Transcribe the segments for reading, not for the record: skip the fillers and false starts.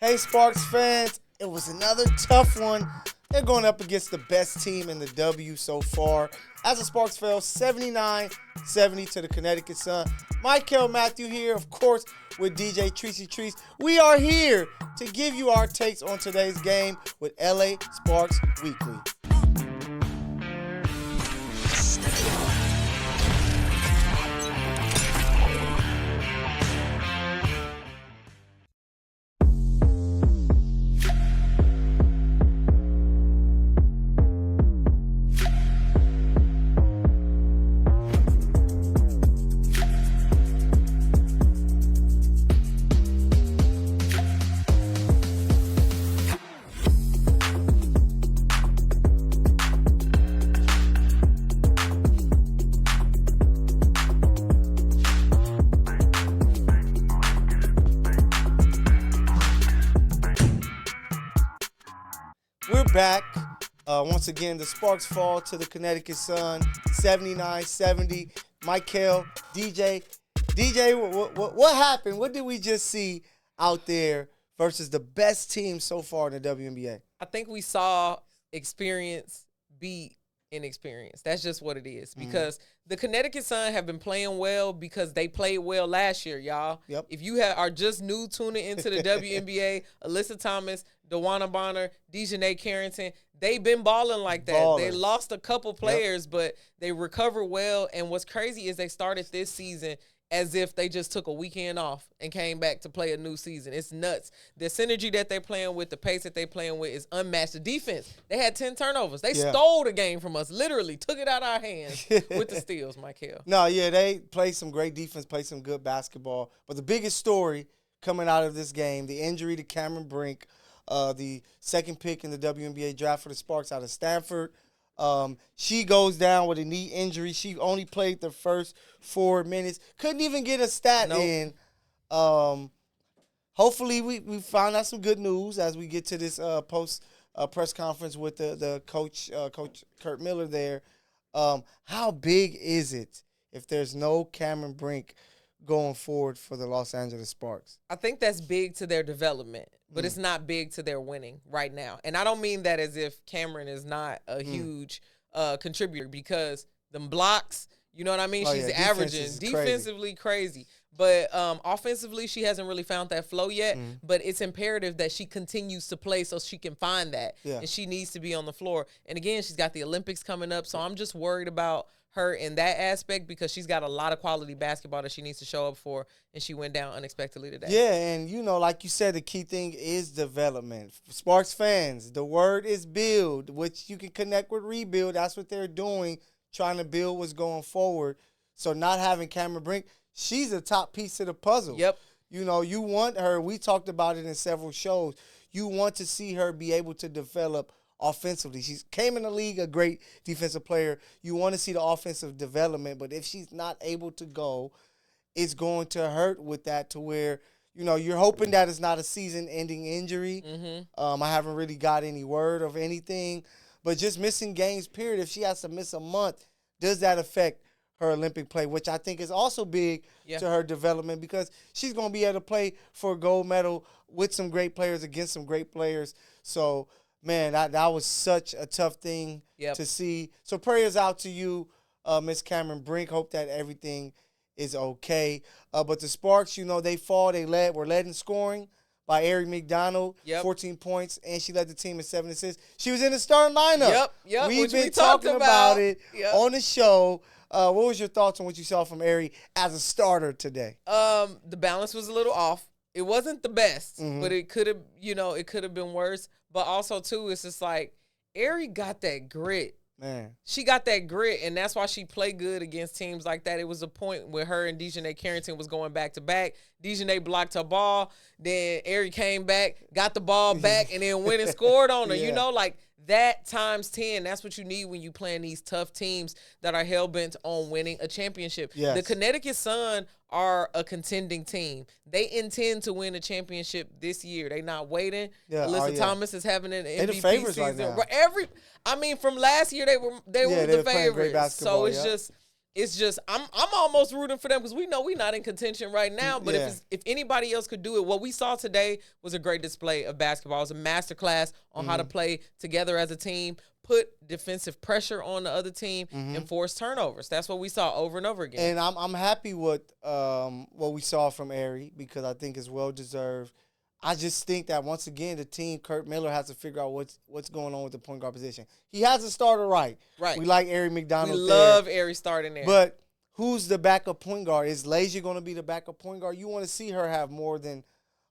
Hey, Sparks fans, it was another tough one. They're going up against the best team in the W so far. As the Sparks fell 79-70 to the Connecticut Sun. Michael Matthew here, of course, with DJ Treacy Treese. We are here to give you our takes on today's game with LA Sparks Weekly. We're back. Once again, the Sparks fall to the Connecticut Sun, 79-70. Michael, DJ, what happened? What did we just see out there versus the best team so far in the WNBA? I think we saw experience beat inexperience. That's just what it is. Because the Connecticut Sun have been playing well because they played well last year, y'all. Yep. If you are just new tuning into the WNBA, Alyssa Thomas, DeWanna Bonner, Dejanay Carrington, they've been balling like that. Ballers. They lost a couple players, but they recovered well. And what's crazy is they started this season as if they just took a weekend off and came back to play a new season. It's nuts. The synergy that they're playing with, the pace that they're playing with is unmatched. The defense, they had 10 turnovers. They stole the game from us, literally took it out of our hands with the steals, Michael. No, yeah, they played some great defense, played some good basketball. But the biggest story coming out of this game, the injury to Cameron Brink, the second pick in the WNBA draft for the Sparks out of Stanford. She goes down with a knee injury. She only played the first 4 minutes. Couldn't even get a stat in. Hopefully we found out some good news as we get to this post press conference with the coach, Coach Curt Miller there. How big is it if there's no Cameron Brink going forward for the Los Angeles Sparks? I think that's big to their development, but it's not big to their winning right now. And I don't mean that as if Cameron is not a huge contributor, because them blocks, you know what I mean? She's averaging defensively crazy. But offensively, she hasn't really found that flow yet. But it's imperative that she continues to play so she can find that. And she needs to be on the floor. And again, she's got the Olympics coming up, so I'm just worried about her in that aspect because she's got a lot of quality basketball that she needs to show up for, and she went down unexpectedly today. Yeah, and you know, like you said, the key thing is development. Sparks fans, the word is build, which you can connect with rebuild. That's what they're doing, trying to build what's going forward. So not having Cameron Brink, she's a top piece of the puzzle. Yep. You know, you want her, we talked about it in several shows, you want to see her be able to develop offensively. She came in the league a great defensive player. You want to see the offensive development, but if she's not able to go, it's going to hurt with that to where, you know, you're hoping that it's not a season-ending injury. I haven't really got any word of anything, but just missing games, period. If she has to miss a month, does that affect her Olympic play, which I think is also big to her development because she's going to be able to play for a gold medal with some great players against some great players. So, man, that was such a tough thing to see. So prayers out to you, Miss Cameron Brink. Hope that everything is okay. But the Sparks, you know, they fall. Were led in scoring by Ari McDonald, 14 points, and she led the team in 7 assists. She was in the starting lineup. We've been talking about it on the show. What was your thoughts on what you saw from Ari as a starter today? The balance was a little off. It wasn't the best, but it could have been worse. But also, too, it's just like, Ari got that grit. Man. She got that grit, and that's why she played good against teams like that. It was a point where her and Dejanay Carrington was going back-to-back. Dejanay blocked her ball. Then Ari came back, got the ball back, and then went and scored on her. You know, like, that times 10, that's what you need when you playing these tough teams that are hell-bent on winning a championship. The Connecticut Sun are a contending team. They intend to win a championship this year. They not waiting. Alyssa Thomas is having an MVP the favorites season. right now. From last year they were the favorites. So it's just it's just I'm almost rooting for them because we know we're not in contention right now. But if anybody else could do it, what we saw today was a great display of basketball. It was a masterclass on how to play together as a team, put defensive pressure on the other team, and force turnovers. That's what we saw over and over again. And I'm happy with what we saw from Ari because I think it's well deserved. I just think that once again the team, Curt Miller, has to figure out what's going on with the point guard position. He has a starter right. Right. We like Ari McDonald. We love Ari starting there. But who's the backup point guard? Is Lasia going to be the backup point guard? You want to see her have more than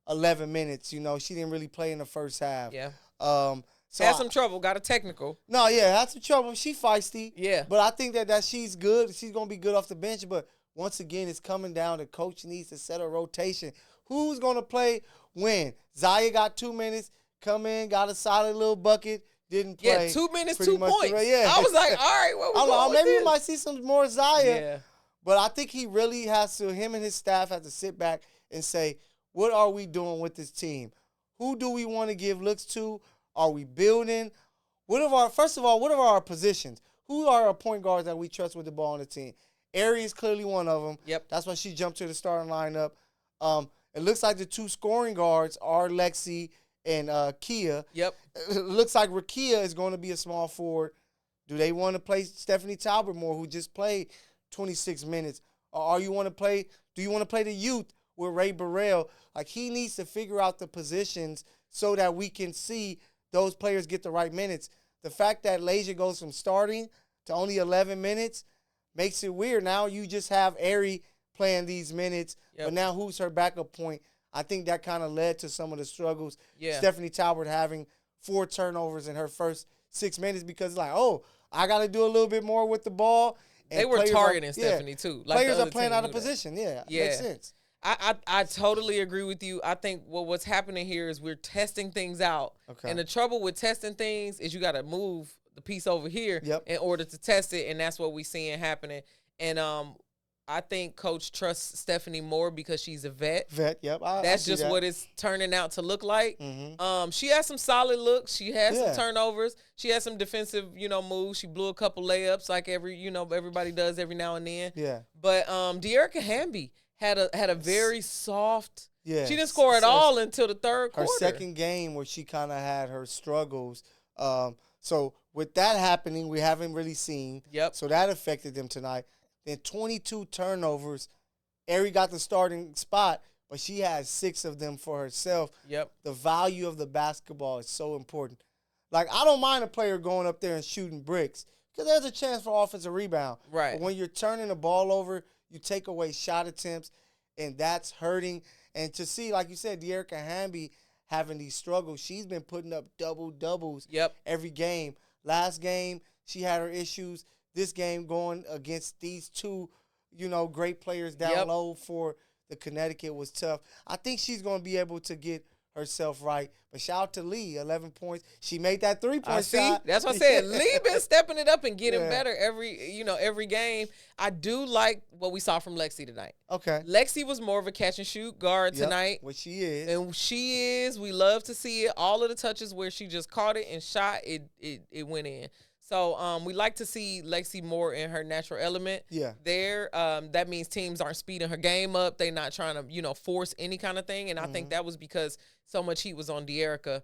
11 minutes. You know, she didn't really play in the first half. Yeah. So had some trouble. Got a technical. No, yeah, had some trouble. She feisty. Yeah. But I think that she's good. She's going to be good off the bench. But once again, it's coming down to coach needs to set a rotation. Who's going to play when? Zaya got 2 minutes, come in, got a solid little bucket, didn't play. Yeah, 2 minutes, 2 points. Yeah. I was like, all right, what we maybe this? we might see some more Zaya. Yeah. But I think he really has to, him and his staff have to sit back and say, what are we doing with this team? Who do we want to give looks to? Are we building? First of all, what are our positions? Who are our point guards that we trust with the ball on the team? Ari is clearly one of them. Yep. That's why she jumped to the starting lineup. It looks like the 2 scoring guards are Lexi and Kia. Yep. It looks like Rakia is going to be a small forward. Do they want to play Stephanie Talbot more, who just played 26 minutes? Or do you want to play the youth with Ray Burrell? Like, he needs to figure out the positions so that we can see those players get the right minutes. The fact that Lasia goes from starting to only 11 minutes makes it weird. Now you just have Ari playing these minutes, but now who's her backup point? I think that kind of led to some of the struggles. Yeah. Stephanie Talbot having 4 turnovers in her first 6 minutes because it's like, oh, I got to do a little bit more with the ball. And they were targeting Stephanie too. Like players are playing out of position. Yeah, makes sense. I totally agree with you. I think what's happening here is we're testing things out. Okay. And the trouble with testing things is you got to move the piece over here in order to test it, and that's what we're seeing happening. And I think Coach trusts Stephanie more because she's a vet. Yep. That's just what it's turning out to look like. She has some solid looks. She has some turnovers. She has some defensive, moves. She blew a couple layups like everybody does every now and then. Yeah. But De'Erica Hamby had a very soft. Yeah. She didn't score at all until the third quarter. Her second game where she kind of had her struggles. So with that happening, we haven't really seen. Yep. So that affected them tonight. Then 22 turnovers. Ari got the starting spot, but she had 6 of them for herself. Yep. The value of the basketball is so important. Like, I don't mind a player going up there and shooting bricks because there's a chance for offensive rebound. Right. But when you're turning the ball over, you take away shot attempts, and that's hurting. And to see, like you said, De'Erica Hamby having these struggles, she's been putting up double-doubles every game. Last game, she had her issues. This game going against these 2, great players down low for the Connecticut was tough. I think she's going to be able to get herself right. But shout out to Lee, 11 points. She made that 3-point shot. That's what I said. Lee been stepping it up and getting better every game. I do like what we saw from Lexi tonight. Okay. Lexi was more of a catch and shoot guard tonight. What she is. And she is. We love to see it. All of the touches where she just caught it and shot, it went in. So we like to see Lexi more in her natural element. Yeah. There, that means teams aren't speeding her game up. They're not trying to, force any kind of thing. And I think that was because so much heat was on De'Erica.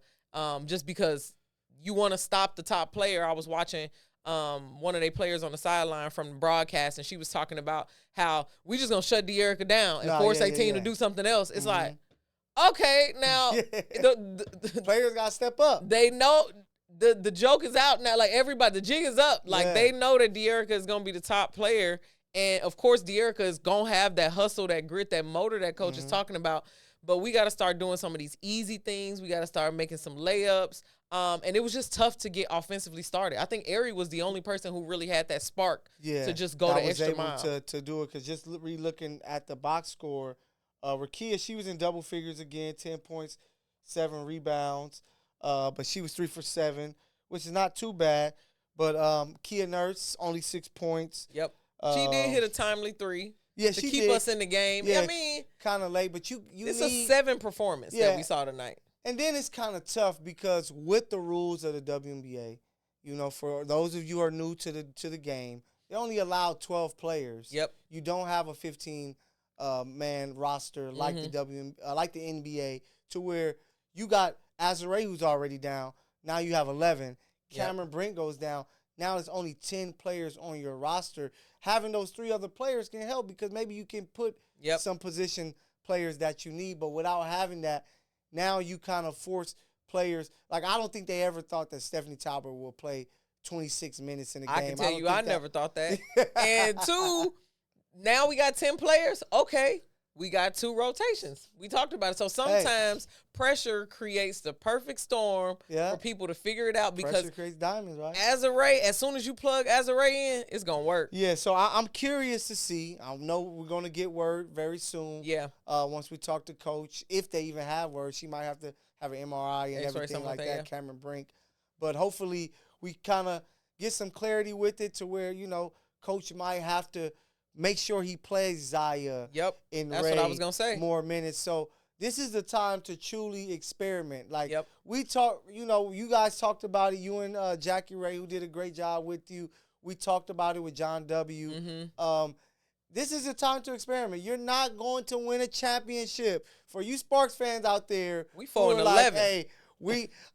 Just because you want to stop the top player. I was watching one of their players on the sideline from the broadcast, and she was talking about how we just gonna shut De'Erica down and force their team to do something else. It's like, okay, now the players gotta step up. They know. The joke is out now. Like, everybody, the jig is up. Like, they know that De'Erica is going to be the top player. And, of course, De'Erica is going to have that hustle, that grit, that motor that Coach is talking about. But we got to start doing some of these easy things. We got to start making some layups. And it was just tough to get offensively started. I think Ari was the only person who really had that spark to just go the extra mile. To do it, because just re-looking at the box score, Rakia, she was in double figures again, 10 points, 7 rebounds. But she was 3 for 7, which is not too bad. But Kia Nurse, only 6 points. Yep. She did hit a timely 3. Yeah, to she keep did. us in the game. Yeah, I mean, kind of late, but it's a 7 performance that we saw tonight. And then it's kind of tough because with the rules of the WNBA, for those of you who are new to the game, they only allow 12 players. Yep. You don't have a 15 man roster like like the NBA, to where you got Azare, who's already down. Now you have 11. Cameron Brink goes down. Now there's only 10 players on your roster. Having those 3 other players can help, because maybe you can put some position players that you need. But without having that, now you kind of force players. Like, I don't think they ever thought that Stephanie Talbot will play 26 minutes in a game. I can tell you, I never thought that. And 2, now we got 10 players. Okay. We got 2 rotations. We talked about it. So sometimes pressure creates the perfect storm for people to figure it out, because pressure creates diamonds, right? Azare, as soon as you plug Azare in, it's going to work. Yeah, so I'm curious to see. I know we're going to get word very soon. Yeah. Once we talk to Coach, if they even have word, she might have to have an MRI and everything like that, Cameron Brink. But hopefully we kind of get some clarity with it, to where, Coach might have to make sure he plays Zaya and That's Ray what I was gonna say. more minutes. So this is the time to truly experiment. Like, we talk, you guys talked about it. You and Jackie Ray, who did a great job with you. We talked about it with John W. This is the time to experiment. You're not going to win a championship. For you Sparks fans out there, we 4-11. Like, hey,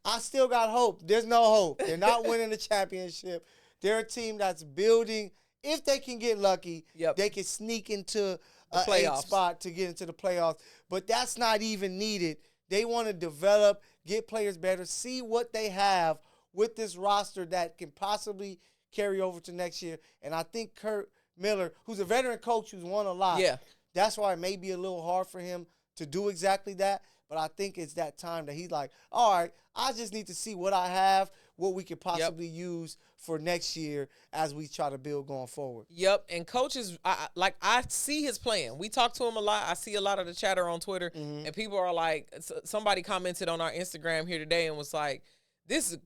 I still got hope. There's no hope. They're not winning the championship. They're a team that's building. If they can get lucky, they can sneak into a 8th spot to get into the playoffs. But that's not even needed. They want to develop, get players better, see what they have with this roster that can possibly carry over to next year. And I think Curt Miller, who's a veteran coach who's won a lot, that's why it may be a little hard for him to do exactly that. But I think it's that time that he's like, all right, I just need to see what I have, what we could possibly use for next year as we try to build going forward. And coaches, I see his plan. We talk to him a lot. I see a lot of the chatter on Twitter, and people are like, somebody commented on our Instagram here today and was like, this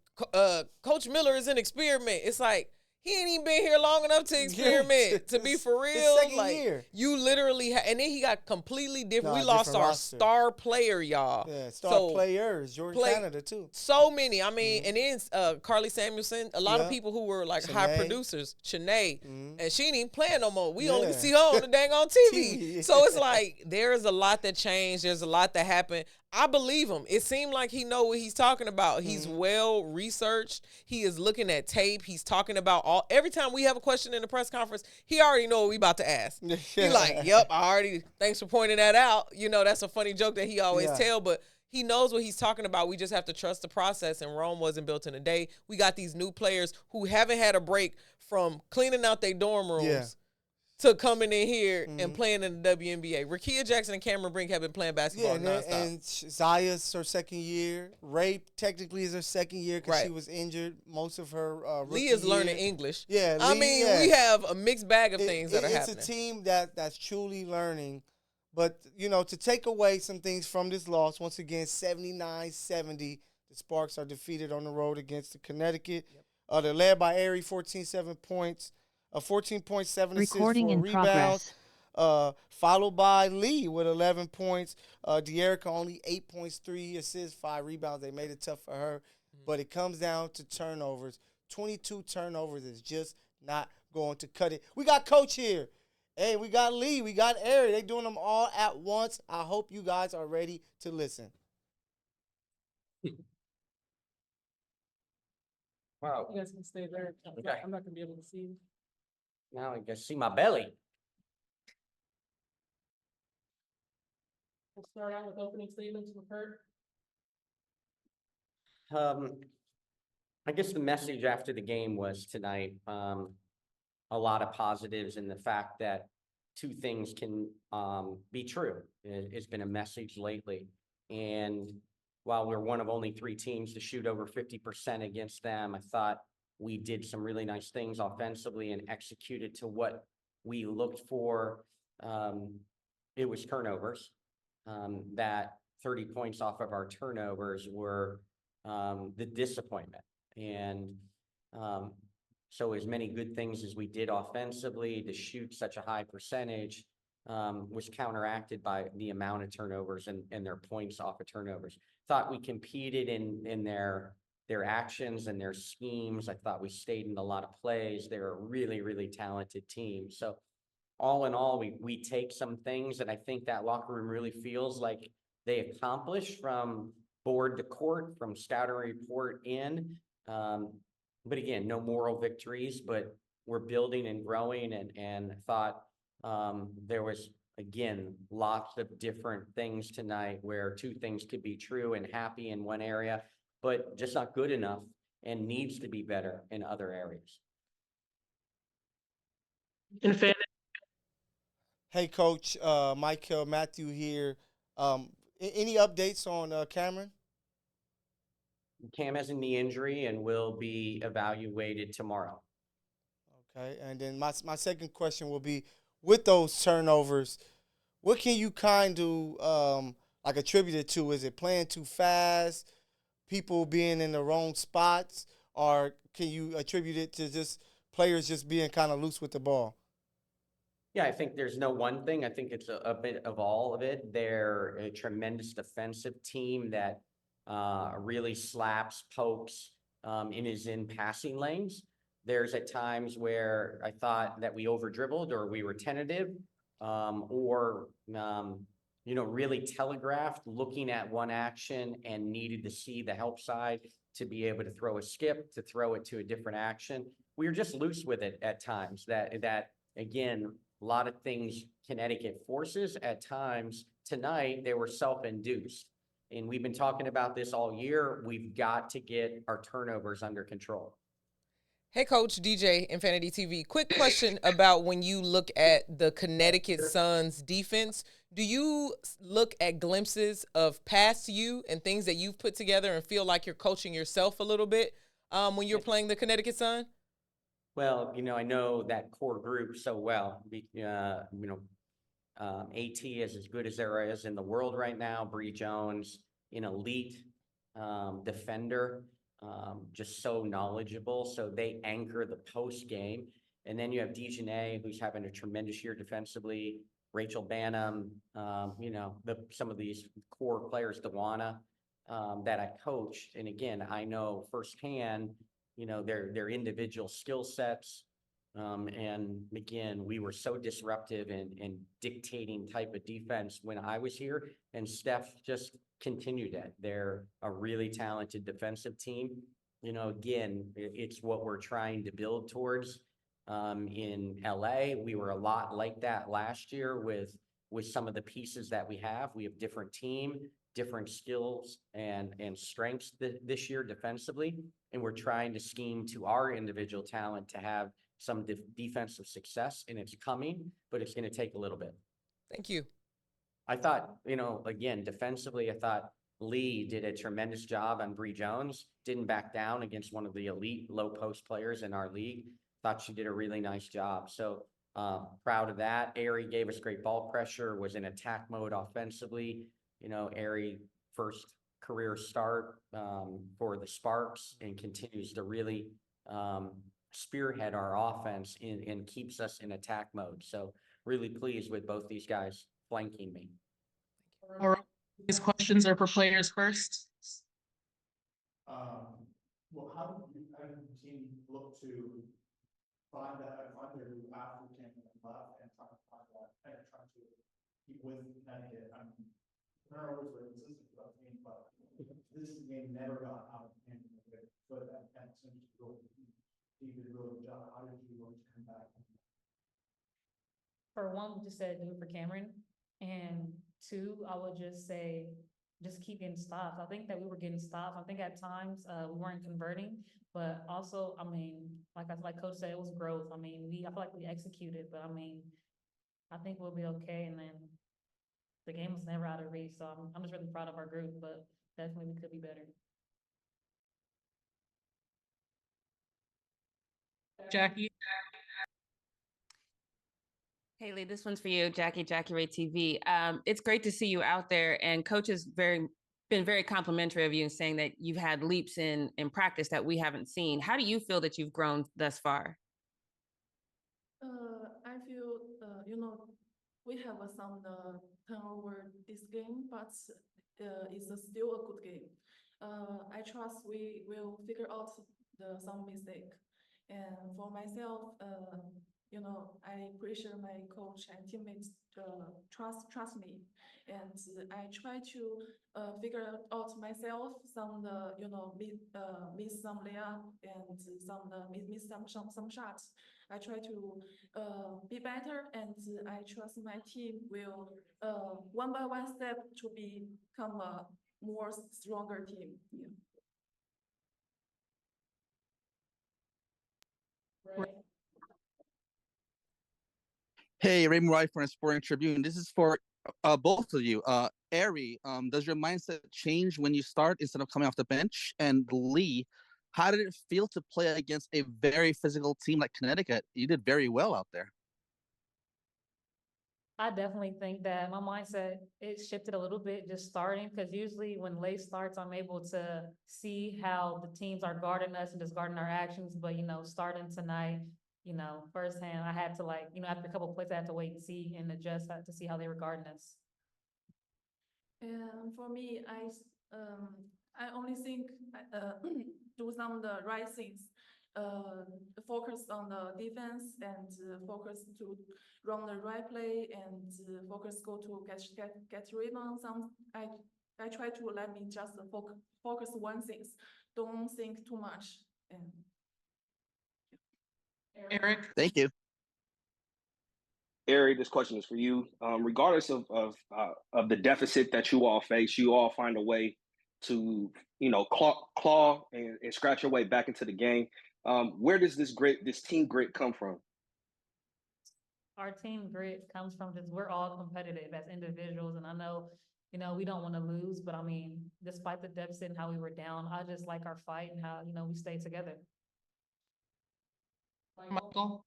Coach Miller is an experiment. It's like, he ain't even been here long enough to experiment, to be for real. Second year. You literally and then he got completely different. We lost our star player, y'all. Yeah, star players. Jordan Canada, too. So many. I mean, and then Carly Samuelson, a lot of people who were like high producers, Shanae, and she ain't even playing no more. We only see her on the dang on TV. So it's like, there's a lot that changed. There's a lot that happened. I believe him. It seemed like he know what he's talking about. He's well researched. He is looking at tape. He's talking about every time we have a question in the press conference, he already know what we about to ask. He like, yep, thanks for pointing that out. That's a funny joke that he always tell, but he knows what he's talking about. We just have to trust the process, and Rome wasn't built in a day. We got these new players who haven't had a break from cleaning out their dorm rooms to coming in here and playing in the WNBA. Rakia Jackson and Cameron Brink have been playing basketball nonstop. And Zaya's her second year. Ray technically is her second year because she was injured most of her rookie Leah's year. learning English. Yeah, we have a mixed bag of things that are happening. It's a team that's truly learning. But, to take away some things from this loss, once again, 79-70, the Sparks are defeated on the road against the Connecticut. They're led by Aerie, 14.7 points. 14.7 assists, 4 rebounds, followed by Lee with 11 points. De'Erica only 8 points, 3 assists, 5 rebounds. They made it tough for her. But it comes down to turnovers. 22 turnovers is just not going to cut it. We got Coach here. Hey, we got Lee. We got Aerie. They doing them all at once. I hope you guys are ready to listen. Wow. You guys can stay there. Okay. I'm not gonna be able to see you. Now I guess see my belly. We'll start out with opening statements from Curt. I guess the message after the game was tonight, a lot of positives in the fact that 2 things can be true. It's been a message lately. And while we're one of only 3 teams to shoot over 50% against them, I thought we did some really nice things offensively and executed to what we looked for. It was turnovers. That 30 points off of our turnovers were the disappointment. And so as many good things as we did offensively, to shoot such a high percentage was counteracted by the amount of turnovers and their points off of turnovers. Thought we competed in their their actions and their schemes. I thought we stayed in a lot of plays. They're a really, really talented team. So all in all, we take some things that I think that locker room really feels like they accomplished from board to court, from scouting report in. But again, no moral victories, but we're building and growing, and thought there was, again, lots of different things tonight where two things could be true and happy in one area, but just not good enough and needs to be better in other areas. Infanity. Hey, Coach, Michael Matthew here. Any updates on Cameron? Cam has a knee injury and will be evaluated tomorrow. Okay, and then my second question will be, with those turnovers, what can you kind of like attribute it to? Is it playing too fast, people being in the wrong spots, or can you attribute it to just players just being kind of loose with the ball? Yeah, I think there's no one thing. I think it's a bit of all of it. They're a tremendous defensive team that really slaps, pokes, and is in passing lanes. There's at times where I thought that we over dribbled or we were tentative, or really telegraphed, looking at one action and needed to see the help side to be able to throw a skip, to throw it to a different action. We were just loose with it at times. That again, a lot of things Connecticut forces at times. Tonight, they were self-induced. And we've been talking about this all year. We've got to get our turnovers under control. Hey, Coach, DJ, Infanity TV. Quick question about when you look at the Connecticut Suns defense. Do you look at glimpses of past you and things that you've put together and feel like you're coaching yourself a little bit when you're playing the Connecticut Sun? Well, I know that core group so well. AT is as good as there is in the world right now. Bree Jones, an elite defender, just so knowledgeable. So they anchor the post game. And then you have Dejanay, who's having a tremendous year defensively. Rachel Banham, some of these core players, Dewana, that I coached. And again, I know firsthand, their individual skill sets. And again, we were so disruptive and dictating type of defense when I was here, and Steph just continued it. They're a really talented defensive team. Again, it's what we're trying to build towards. In LA, we were a lot like that last year with some of the pieces that we have. We have different team, different skills and strengths this year defensively. And we're trying to scheme to our individual talent to have some defensive success, and it's coming, but it's going to take a little bit. Thank you. I thought, again, defensively, I thought Lee did a tremendous job on Bree Jones, didn't back down against one of the elite low post players in our league. Thought she did a really nice job. So proud of that. Ari gave us great ball pressure, was in attack mode offensively. Ari first career start for the Sparks and continues to really spearhead our offense and keeps us in attack mode. So really pleased with both these guys flanking me. All right. These questions are for players first. Well, how do the team look to find their after Cameron left and try to find that and try to keep with Connecticut? I mean, turnovers were consistent throughout the game, but this game never got out of hand. But that seems to go. He did a really good job. How did you want to come back? For one, we just said do it for Cameron. And two, I would just say, just keep getting stops. I think that we were getting stops. I think at times we weren't converting, but also, like Coach said, it was growth. I feel like we executed, but I think we'll be okay. And then the game was never out of reach. So I'm just really proud of our group, but definitely we could be better. Jackie. Haley, this one's for you, Jackie Ray TV. It's great to see you out there, and Coach has been very complimentary of you and saying that you've had leaps in practice that we haven't seen. How do you feel that you've grown thus far? I feel, we have some turnover this game, but it's still a good game. I trust we will figure out some mistake. And for myself, I appreciate my coach and teammates trust me, and I try to figure out myself some miss some layup and miss some shots. I try to be better, and I trust my team will one by one step to become a more stronger team. Yeah. Hey, Ray Murray from Sporting Tribune. This is for both of you. Ari, does your mindset change when you start instead of coming off the bench? And Lee, how did it feel to play against a very physical team like Connecticut? You did very well out there. I definitely think that my mindset, it shifted a little bit just starting, because usually when late starts, I'm able to see how the teams are guarding us and just guarding our actions. But, starting tonight, firsthand, I had to after a couple of plays, I had to wait and see and adjust to see how they were guarding us. And for me, I only think do some of the right things. Focus on the defense and focus to run the right play and focus go to get rebound. I try to let me just focus one things. Don't think too much. And Eric? Thank you. Ari, this question is for you. Regardless of the deficit that you all face, you all find a way to claw and scratch your way back into the game. Where does this team grit come from? Our team grit comes from just, we're all competitive as individuals, and I know, we don't want to lose, but I mean, despite the deficit and how we were down, I just like our fight and how, we stay together. Michael?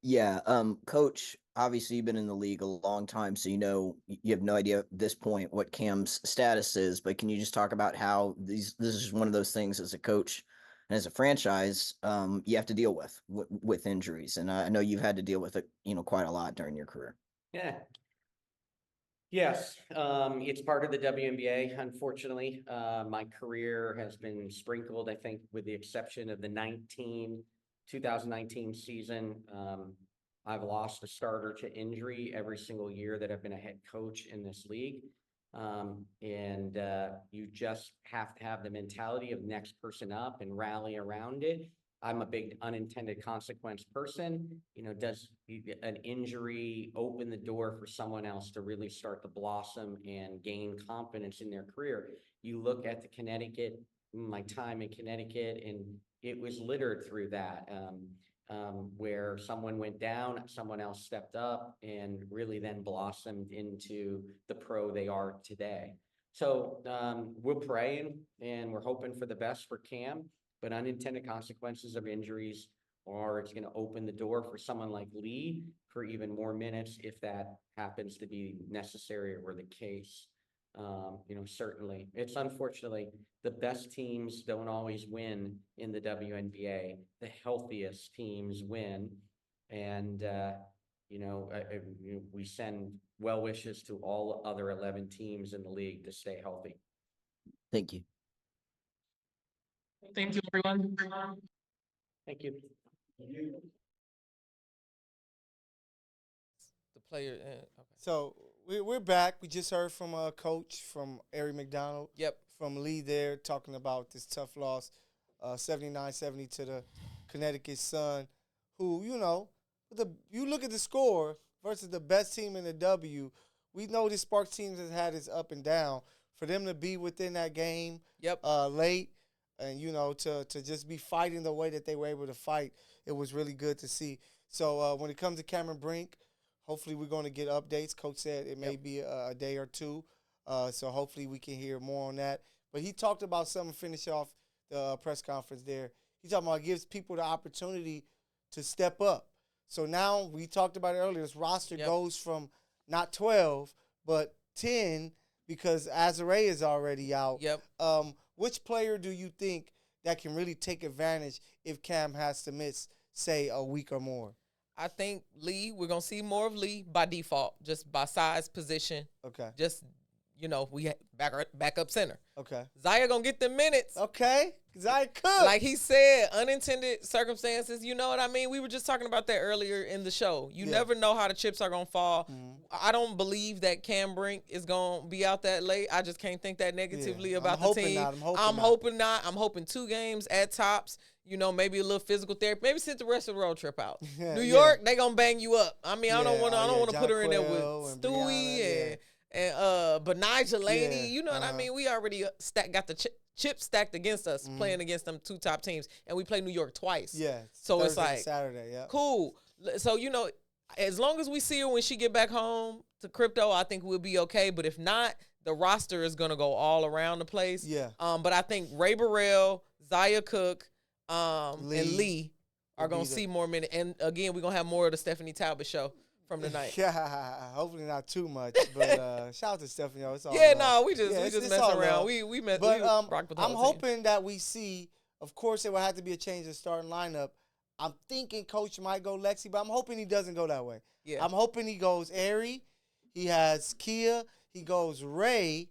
Yeah, Coach, obviously you've been in the league a long time, so you have no idea at this point what Cam's status is, but can you just talk about how this is one of those things as a coach and as a franchise, you have to deal with injuries, and I know you've had to deal with it, quite a lot during your career. Yeah. Yes, it's part of the WNBA. Unfortunately, my career has been sprinkled, I think, with the exception of the 2019 season. I've lost a starter to injury every single year that I've been a head coach in this league. And you just have to have the mentality of next person up and rally around it. I'm a big unintended consequence person. Does an injury open the door for someone else to really start to blossom and gain confidence in their career? You look at my time in Connecticut, and it was littered through that, where someone went down, someone else stepped up, and really then blossomed into the pro they are today. So we're praying and we're hoping for the best for Cam, but unintended consequences of injuries, or it's going to open the door for someone like Lee for even more minutes if that happens to be necessary or the case. Certainly, it's unfortunately the best teams don't always win in the WNBA. The healthiest teams win, and we send well wishes to all other 11 teams in the league to stay healthy. Thank you. Thank you, everyone. Thank you. The player. Okay. So we're back. We just heard from a coach, from Ari McDonald. Yep. From Lee there, talking about this tough loss, 79-70 to the Connecticut Sun, who, you look at the score versus the best team in the W. We know this Sparks team has had its up and down. For them to be within that game late and, to just be fighting the way that they were able to fight, it was really good to see. So when it comes to Cameron Brink, hopefully we're going to get updates. Coach said it may be a day or two. So hopefully we can hear more on that. But he talked about something, finish off the press conference there. He talking about it gives people the opportunity to step up. So now, we talked about it earlier, this roster goes from not 12, but 10 because Azare is already out. Yep. Which player do you think that can really take advantage if Cam has to miss, say, a week or more? I think Lee, we're going to see more of Lee by default, just by size, position. Okay. Just you know, we back up center. Okay. Zaya gonna get the minutes. Okay. Zaya Cook. Like he said, unintended circumstances. You know what I mean? We were just talking about that earlier in the show. You never know how the chips are gonna fall. I don't believe that Cam Brink is gonna be out that late. I just can't think that negatively about the team. I'm hoping not. I'm hoping 2 games at tops. You know, maybe a little physical therapy. Maybe sit the rest of the road trip out. New York, they gonna bang you up. I mean, I don't want to put her in there with Stewie and but Nigel Laney. You know what I mean? We already got the chips stacked against us playing against them 2 top teams, and we play New York twice. Yeah. So Thursday, it's like Saturday. Yeah. Cool. So you know, as long as we see her when she get back home to crypto, I think we'll be okay. But if not, the roster is gonna go all around the place. Yeah. But I think Ray Burrell, Zaya Cook, and Lee are gonna see more minutes. And again, we're gonna have more of the Stephanie Talbot show from the night. Yeah, hopefully not too much. But shout out to Stephanie. It's all we just messing around. We met. But rocked with the I'm whole team. hoping that we see. Of course, it will have to be a change in starting lineup. I'm thinking Coach might go Lexi, but I'm hoping he doesn't go that way. Yeah. I'm hoping he goes Ari. He has Kia. He goes Ray.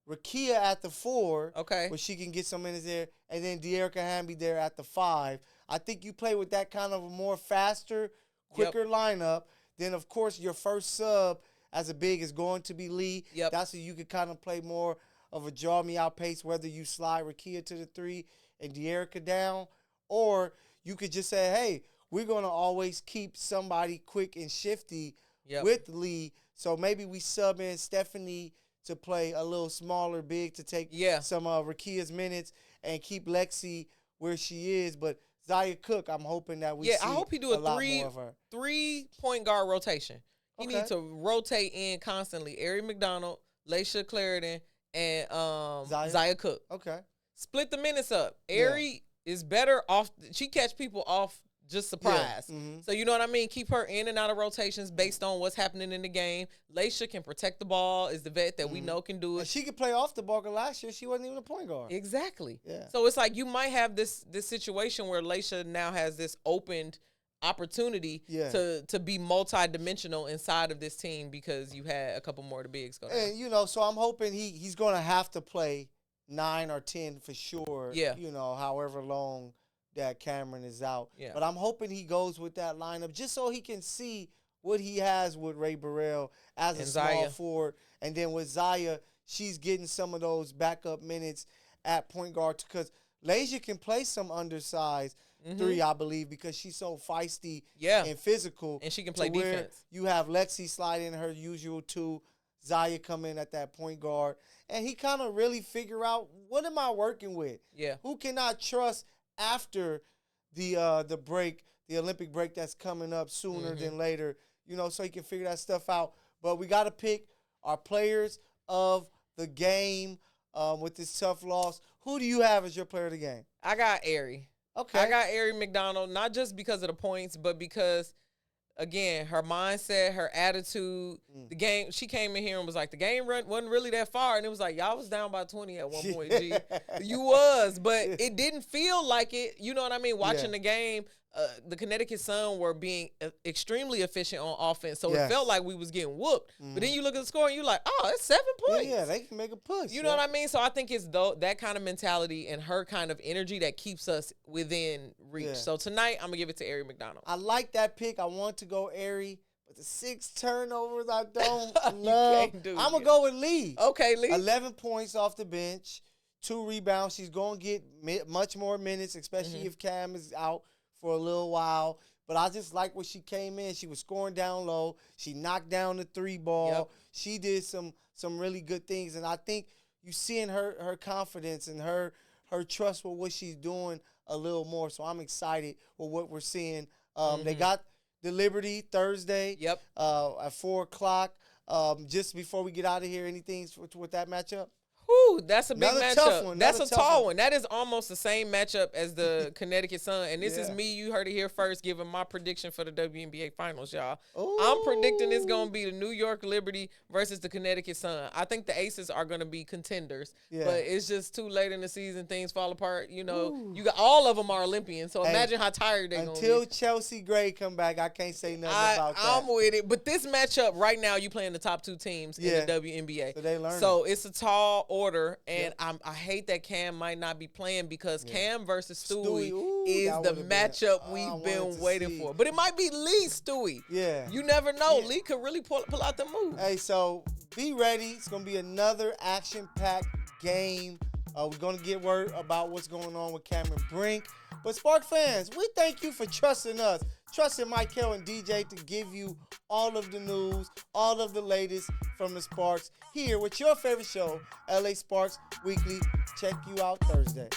Rakia at the 4. Okay. Where she can get some minutes there. And then De'Erica Hamby there at the 5. I think you play with that kind of a more faster, quicker lineup. Then, of course, your first sub as a big is going to be Lee. Yep. That's where you can kind of play more of a draw-me-out pace, whether you slide Rakia to the 3 and De'Erica down, or you could just say, hey, we're going to always keep somebody quick and shifty with Lee. So maybe we sub in Stephanie to play a little smaller big to take some of Rakia's minutes and keep Lexi where she is. But Zaya Cook, I'm hoping that we see I hope he do a three-point guard rotation. He needs to rotate in constantly. Ari McDonald, Laisha Clarendon, and Zaya Cook. Okay. Split the minutes up. Ari is better off. She catch people off just surprise. So you know what I mean? Keep her in and out of rotations based on what's happening in the game. Laisha can protect the ball, is the vet that we know can do it. And she could play off the ball, because last year she wasn't even a point guard. Exactly. Yeah. So it's like you might have this situation where Laisha now has this opened opportunity to be multi-dimensional inside of this team because you had a couple more of the bigs go down. And, you know, so I'm hoping he's going to have to play 9 or 10 for sure. Yeah. You know, however long that Cameron is out. Yeah. But I'm hoping he goes with that lineup just so he can see what he has with Ray Burrell as a small forward. And then with Zaya, she's getting some of those backup minutes at point guard because Laisha can play some undersized 3, I believe, because she's so feisty and physical. And she can play defense. You have Lexi slide in her usual 2, Zaya come in at that point guard. And he kind of really figure out, what am I working with? Yeah. Who can I trust after the break, the Olympic break that's coming up sooner than later, you know, so he can figure that stuff out. But we got to pick our players of the game with this tough loss. Who do you have as your player of the game? I got Ari. Okay. I got Ari McDonald, not just because of the points, but because, again, her mindset, her attitude, the game, she came in here and was like, the game wasn't really that far. And it was like, y'all was down by 20 at one point, G. You was, but it didn't feel like it. You know what I mean? Watching the game, the Connecticut Sun were being extremely efficient on offense. So it felt like we was getting whooped. But then you look at the score and you're like, oh, it's 7 points. Yeah, they can make a push. You know what I mean? So I think it's that kind of mentality and her kind of energy that keeps us within reach. Yeah. So tonight, I'm going to give it to Ari McDonald. I like that pick. I want to go Ari. But the 6 turnovers I don't love. I'm going to go with Lee. Okay, Lee. 11 points off the bench, 2 rebounds. She's going to get much more minutes, especially if Cam is out for a little while. But I just like when she came in. She was scoring down low. She knocked down the 3 ball. Yep. She did some really good things. And I think you seeing her confidence and her trust with what she's doing a little more. So I'm excited with what we're seeing. They got the Liberty Thursday at 4 o'clock. Just before we get out of here, anything with that matchup? Whew, that's a big Another matchup. tough one, That's a another tough tall one. one. That is almost the same matchup as the Connecticut Sun. And this is Yeah. me. You heard it here first, giving my prediction for the WNBA Finals, y'all. Ooh. I'm predicting it's going to be the New York Liberty versus the Connecticut Sun. I think the Aces are going to be contenders. Yeah. But it's just too late in the season. Things fall apart. You know, Ooh. you got all of them are Olympians. So Hey, imagine how tired they're going to be. Until Chelsea Gray come back, I can't say nothing about that. I'm with it. But this matchup right now, you playing the top two teams in the WNBA. So they learn. So it's a tall order, and I hate that Cam might not be playing because Cam versus Stewie Ooh, is that the would've been- matchup I we've wanted been to waiting see. for. But it might be Lee Stewie. Yeah. You never know. Yeah. Lee could really pull out the move. Hey, so be ready. It's going to be another action-packed game. We're going to get word about what's going on with Cameron Brink. But Spark fans, we thank you for trusting us, trusting Michael and DJ to give you all of the news, all of the latest from the Sparks here with your favorite show, LA Sparks Weekly. Check you out Thursday.